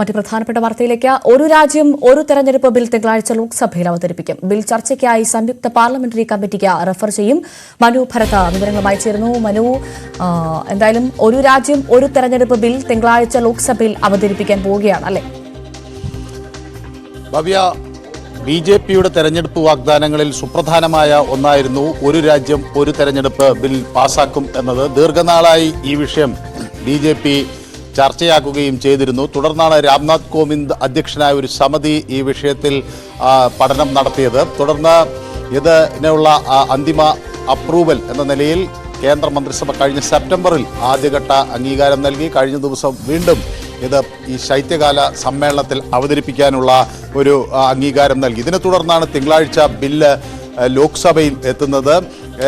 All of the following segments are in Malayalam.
മറ്റു പ്രധാനപ്പെട്ട വാർത്തയിലേക്ക് ഒരു രാജ്യം ഒരു തെരഞ്ഞെടുപ്പ് ബിൽ തിങ്കളാഴ്ച ലോക്സഭയിൽ അവതരിപ്പിക്കും. ബിൽ ചർച്ചയ്ക്കായി സംയുക്ത പാർലമെന്ററി കമ്മിറ്റിക്ക് റഫർ ചെയ്യും. മനു ഭരത വിവരങ്ങളുമായി ചേരുന്നു. മനു, എന്തായാലും ഒരു രാജ്യം ഒരു തെരഞ്ഞെടുപ്പ് ബിൽ തിങ്കളാഴ്ച ലോക്സഭയിൽ അവതരിപ്പിക്കാൻ പോവുകയാണ് അല്ലേ? ഭവ്യ, ബി.ജെ.പിയുടെ തെരഞ്ഞെടുപ്പ് വാഗ്ദാനങ്ങളിൽ സുപ്രധാനമായ ഒന്നായിരുന്നു ഒരു രാജ്യം ഒരു തെരഞ്ഞെടുപ്പ് ബിൽ പാസാക്കും എന്നത്. ദീർഘനാളായി ഈ വിഷയം ബി.ജെ.പി ചർച്ചയാക്കുകയും ചെയ്തിരുന്നു. തുടർന്നാണ് രാംനാഥ് കോവിന്ദ് അധ്യക്ഷനായ ഒരു സമിതി ഈ വിഷയത്തിൽ പഠനം നടത്തിയത്. തുടർന്ന് ഇതിനുള്ള അന്തിമ അപ്രൂവൽ എന്ന നിലയിൽ കേന്ദ്ര മന്ത്രിസഭ കഴിഞ്ഞ സെപ്റ്റംബറിൽ ആദ്യഘട്ട അംഗീകാരം നൽകി. കഴിഞ്ഞ ദിവസം വീണ്ടും ഇത് ഈ ശൈത്യകാല സമ്മേളനത്തിൽ അവതരിപ്പിക്കാനുള്ള ഒരു അംഗീകാരം നൽകി. ഇതിനെ തുടർന്നാണ് തിങ്കളാഴ്ച ബില്ല് ലോക്സഭയിൽ എത്തുന്നത്.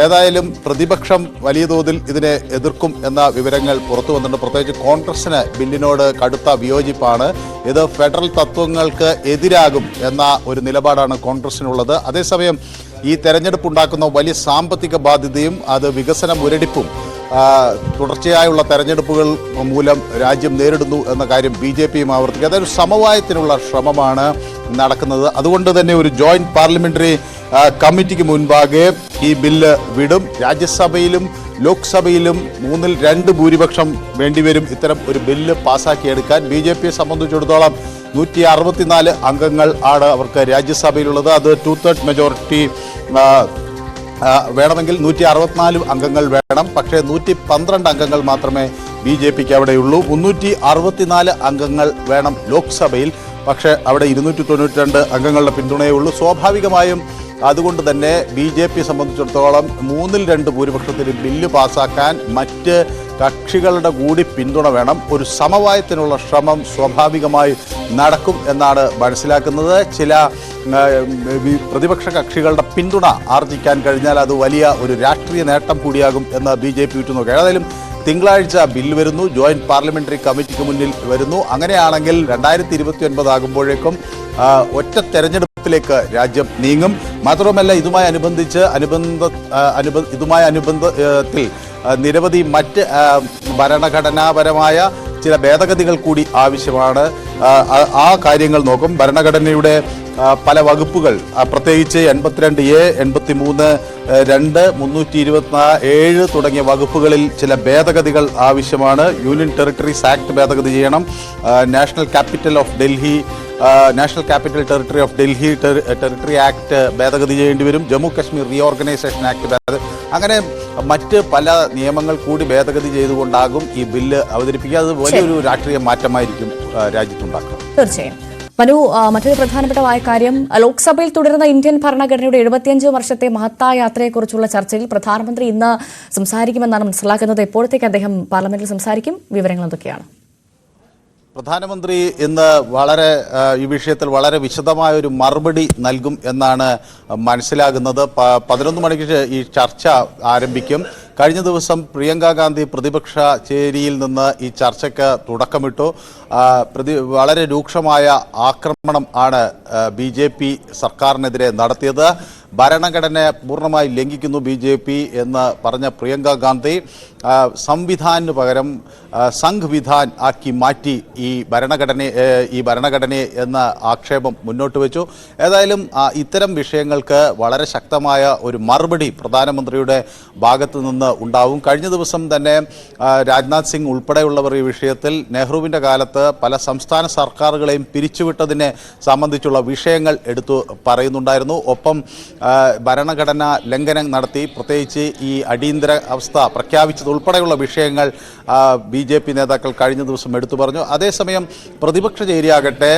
ഏതായാലും പ്രതിപക്ഷം വലിയ തോതിൽ ഇതിനെ എതിർക്കും എന്ന വിവരങ്ങൾ പുറത്തു വന്നിട്ടുണ്ട്. പ്രത്യേകിച്ച് കോൺഗ്രസിന് ബില്ലിനോട് കടുത്ത വിയോജിപ്പാണ്. ഇത് ഫെഡറൽ തത്വങ്ങൾക്ക് എതിരാകും എന്ന ഒരു നിലപാടാണ് കോൺഗ്രസിനുള്ളത്. അതേസമയം ഈ തെരഞ്ഞെടുപ്പ് ഉണ്ടാക്കുന്ന വലിയ സാമ്പത്തിക ബാധ്യതയും അത് വികസന മുരടിപ്പും തുടർച്ചയായുള്ള തെരഞ്ഞെടുപ്പുകൾ മൂലം രാജ്യം നേരിടുന്നു എന്ന കാര്യം ബി.ജെ.പിയും ആവർത്തിക്കുക. അതൊരു സമവായത്തിനുള്ള ശ്രമമാണ് നടക്കുന്നത്. അതുകൊണ്ട് തന്നെ ഒരു ജോയിന്റ് പാർലമെന്ററി കമ്മിറ്റിക്ക് മുൻപാകെ ഈ ബില്ല് വിടും. രാജ്യസഭയിലും ലോക്സഭയിലും 2/3 ഭൂരിപക്ഷം വേണ്ടിവരും ഇത്തരം ഒരു ബില്ല് പാസ്സാക്കിയെടുക്കാൻ. ബി.ജെ.പിയെ സംബന്ധിച്ചിടത്തോളം 164 അംഗങ്ങൾ ആണ് അവർക്ക് രാജ്യസഭയിലുള്ളത്. അത് 2/3 മെജോറിറ്റി വേണമെങ്കിൽ 164 അംഗങ്ങൾ വേണം. പക്ഷേ 112 അംഗങ്ങൾ മാത്രമേ ബി.ജെ.പിക്ക് അവിടെയുള്ളൂ. 364 അംഗങ്ങൾ വേണം ലോക്സഭയിൽ. പക്ഷേ അവിടെ 292 അംഗങ്ങളുടെ പിന്തുണയേ ഉള്ളൂ. സ്വാഭാവികമായും അതുകൊണ്ട് തന്നെ ബി.ജെ.പിയെ സംബന്ധിച്ചിടത്തോളം 2/3 ഭൂരിപക്ഷത്തിന് ബില്ല് പാസ്സാക്കാൻ മറ്റ് കക്ഷികളുടെ കൂടി പിന്തുണ വേണം. ഒരു സമവായത്തിനുള്ള ശ്രമം സ്വാഭാവികമായി നടക്കും എന്നാണ് മനസ്സിലാക്കുന്നത്. ചില പ്രതിപക്ഷ കക്ഷികളുടെ പിന്തുണ ആർജിക്കാൻ കഴിഞ്ഞാൽ അത് വലിയ ഒരു രാഷ്ട്രീയ നേട്ടം കൂടിയാകും എന്ന് ബി.ജെ.പി ഉറ്റുനോക്കുക. ഏതായാലും തിങ്കളാഴ്ച ബില്ല് വരുന്നു, ജോയിന്റ് പാർലമെന്ററി കമ്മിറ്റിക്ക് മുന്നിൽ വരുന്നു. അങ്ങനെയാണെങ്കിൽ 2029 ആകുമ്പോഴേക്കും ഒറ്റ തെരഞ്ഞെടുപ്പിലേക്ക് രാജ്യം നീങ്ങും. മാത്രമല്ല ഇതുമായി അനുബന്ധത്തിൽ നിരവധി മറ്റ് ഭരണഘടനാപരമായ ചില ഭേദഗതികൾ കൂടി ആവശ്യമാണ്. ആ കാര്യങ്ങൾ നോക്കും. ഭരണഘടനയുടെ പല വകുപ്പുകൾ, പ്രത്യേകിച്ച് 82A, 83, 2, 327 തുടങ്ങിയ വകുപ്പുകളിൽ ചില ഭേദഗതികൾ ആവശ്യമാണ്. യൂണിയൻ ടെറിട്ടറീസ് ആക്ട് ഭേദഗതി ചെയ്യണം. National capital territory of Delhi territory act ഭേദഗതി ചെയ്യേണ്ടി വരും. ജമ്മു കാശ്മീർ റീഓർഗനൈസേഷൻ ആക്ട് അങ്ങനെ മറ്റ് പല നിയമങ്ങൾ കൂടി ഭേദഗതി ചെയ്തുകൊണ്ടാകും ഈ ബില്ല് അവതരിപ്പിക്കുക. അത് വലിയൊരു രാഷ്ട്രീയ മാറ്റമായിരിക്കും രാജ്യത്തുണ്ടാക്കുക. തീർച്ചയായും. മനു, മറ്റൊരു പ്രധാനപ്പെട്ട കാര്യം, ലോക്സഭയിൽ തുടരുന്ന ഇന്ത്യൻ ഭരണഘടനയുടെ 75 വർഷത്തെ മഹത്തായ യാത്രയെക്കുറിച്ചുള്ള ചർച്ചയിൽ പ്രധാനമന്ത്രി ഇന്ന് സംസാരിക്കുമെന്നാണ് മനസ്സിലാക്കുന്നത്. എപ്പോഴത്തേക്ക് അദ്ദേഹം പാർലമെന്റിൽ സംസാരിക്കും? വിവരങ്ങൾ എന്തൊക്കെയാണ്? പ്രധാനമന്ത്രി ഇന്ന് ഈ വിഷയത്തിൽ വളരെ വിശദമായ ഒരു മറുപടി നൽകും എന്നാണ് മനസ്സിലാകുന്നത്. 11 മണിക്ക് ഈ ചർച്ച ആരംഭിക്കും. കഴിഞ്ഞ ദിവസം പ്രിയങ്ക ഗാന്ധി പ്രതിപക്ഷ ചേരിയിൽ നിന്ന് ഈ ചർച്ചയ്ക്ക് തുടക്കമിട്ടു. വളരെ രൂക്ഷമായ ആക്രമണം ആണ് ബി.ജെ.പി സർക്കാരിനെതിരെ നടത്തിയത്. ഭരണഘടനയെ പൂർണ്ണമായി ലംഘിക്കുന്നു ബി.ജെ.പി എന്ന് പറഞ്ഞ പ്രിയങ്ക ഗാന്ധി സംവിധാനു പകരം സംഘ്വിധാൻ ആക്കി മാറ്റി ഈ ഭരണഘടനയെ എന്ന ആക്ഷേപം മുന്നോട്ട് വെച്ചു. ഏതായാലും ഇത്തരം വിഷയങ്ങൾക്ക് വളരെ ശക്തമായ ഒരു മറുപടി പ്രധാനമന്ത്രിയുടെ ഭാഗത്തു നിന്ന് ഉണ്ടാവും. കഴിഞ്ഞ ദിവസം തന്നെ രാജ്നാഥ് സിംഗ് ഉൾപ്പെടെയുള്ളവർ ഈ വിഷയത്തിൽ നെഹ്റുവിൻ്റെ കാലത്ത് പല സംസ്ഥാന സർക്കാരുകളെയും പിരിച്ചുവിട്ടതിനെ സംബന്ധിച്ചുള്ള വിഷയങ്ങൾ എടുത്തു പറയുന്നുണ്ടായിരുന്നു. ഒപ്പം ഭരണഘടന ലംഘനം നടത്തി പ്രത്യേകിച്ച് ഈ അടിയന്തര അവസ്ഥ പ്രഖ്യാപിച്ചതുൾപ്പെടെയുള്ള വിഷയങ്ങൾ ബി.ജെ.പി നേതാക്കൾ കഴിഞ്ഞ ദിവസം എടുത്തു പറഞ്ഞു. അതേസമയം പ്രതിപക്ഷ ചേരിയാകട്ടെ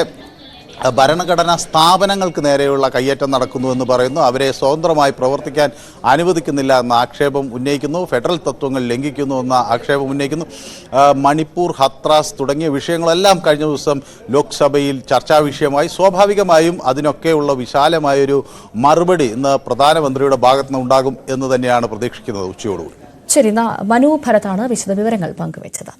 ഭരണഘടനാ സ്ഥാപനങ്ങൾക്ക് നേരെയുള്ള കയ്യേറ്റം നടക്കുന്നു എന്ന് പറയുന്നു. അവരെ സ്വതന്ത്രമായി പ്രവർത്തിക്കാൻ അനുവദിക്കുന്നില്ല എന്ന ആക്ഷേപം ഉന്നയിക്കുന്നു. ഫെഡറൽ തത്വങ്ങൾ ലംഘിക്കുന്നു എന്ന ആക്ഷേപം ഉന്നയിക്കുന്നു. മണിപ്പൂർ, ഹത്രാസ് തുടങ്ങിയ വിഷയങ്ങളെല്ലാം കഴിഞ്ഞ ദിവസം ലോക്സഭയിൽ ചർച്ചാ വിഷയമായി. സ്വാഭാവികമായും അതിനൊക്കെയുള്ള വിശാലമായൊരു മറുപടി ഇന്ന് പ്രധാനമന്ത്രിയുടെ ഭാഗത്തു നിന്ന് ഉണ്ടാകും എന്ന് തന്നെയാണ് പ്രതീക്ഷിക്കുന്നത് ഉച്ചയോടുകൂടി. ശരി, മനു ഭരതാണ് വിശദവിവരങ്ങൾ പങ്കുവച്ചത്.